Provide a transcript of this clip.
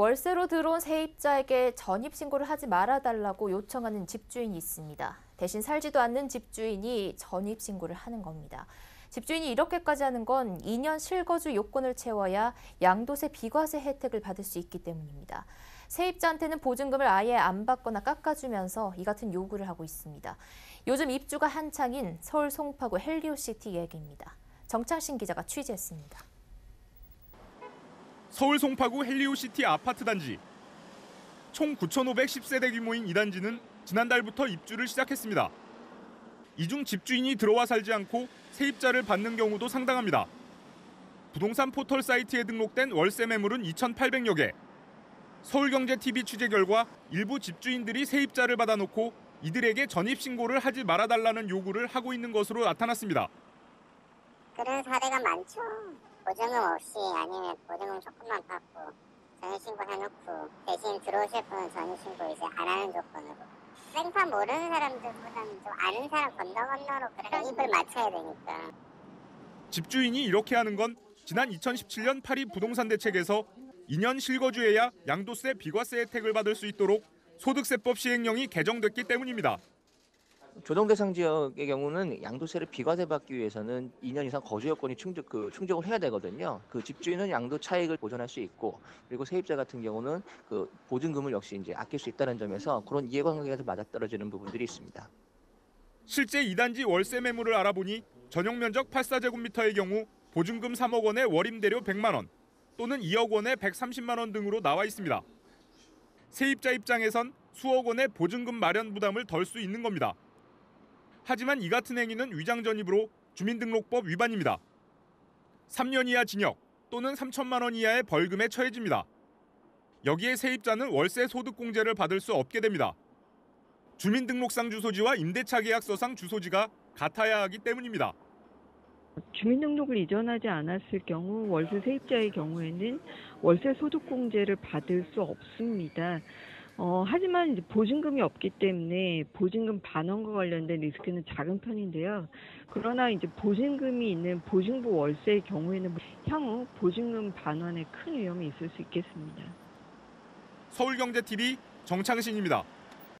월세로 들어온 세입자에게 전입신고를 하지 말아달라고 요청하는 집주인이 있습니다. 대신 살지도 않는 집주인이 전입신고를 하는 겁니다. 집주인이 이렇게까지 하는 건 2년 실거주 요건을 채워야 양도세 비과세 혜택을 받을 수 있기 때문입니다. 세입자한테는 보증금을 아예 안 받거나 깎아주면서 이 같은 요구를 하고 있습니다. 요즘 입주가 한창인 서울 송파구 헬리오시티 얘기입니다. 정창신 기자가 취재했습니다. 서울 송파구 헬리오시티 아파트 단지. 총 9,510세대 규모인 이 단지는 지난달부터 입주를 시작했습니다. 이 중 집주인이 들어와 살지 않고 세입자를 받는 경우도 상당합니다. 부동산 포털 사이트에 등록된 월세 매물은 2,800여 개. 서울경제TV 취재 결과 일부 집주인들이 세입자를 받아놓고 이들에게 전입신고를 하지 말아달라는 요구를 하고 있는 것으로 나타났습니다. 그런 사례가 많죠. 보증금 없이 아니면 보증금 조금만 받고 전입신고 해놓고 대신 들어오실 분은 전입신고 이제 안 하는 조건으로. 생판 모르는 사람들보다는 좀 아는 사람 건너로 그런 입을 맞춰야 되니까. 집주인이 이렇게 하는 건 지난 2017년 파리 부동산 대책에서 2년 실거주해야 양도세 비과세 혜택을 받을 수 있도록 소득세법 시행령이 개정됐기 때문입니다. 조정 대상 지역의 경우는 양도세를 비과세받기 위해서는 2년 이상 거주 여건이 충족을 해야 되거든요. 그 집주인은 양도 차익을 보전할 수 있고, 그리고 세입자 같은 경우는 그 보증금을 역시 이제 아낄 수 있다는 점에서 그런 이해관계가 좀 맞아떨어지는 부분들이 있습니다. 실제 이 단지 월세 매물을 알아보니 전용 면적 84제곱미터의 경우 보증금 3억 원에 월임대료 100만 원 또는 2억 원에 130만 원 등으로 나와 있습니다. 세입자 입장에선 수억 원의 보증금 마련 부담을 덜 수 있는 겁니다. 하지만 이 같은 행위는 위장 전입으로 주민등록법 위반입니다. 3년 이하 징역 또는 3천만 원 이하의 벌금에 처해집니다. 여기에 세입자는 월세 소득공제를 받을 수 없게 됩니다. 주민등록상 주소지와 임대차 계약서상 주소지가 같아야 하기 때문입니다. 주민등록을 이전하지 않았을 경우 월세 세입자의 경우에는 월세 소득공제를 받을 수 없습니다. 하지만 이제 보증금이 없기 때문에 보증금 반환과 관련된 리스크는 작은 편인데요. 그러나 이제 보증금이 있는 보증부 월세의 경우에는 향후 보증금 반환에 큰 위험이 있을 수 있겠습니다. 서울경제TV 정창신입니다.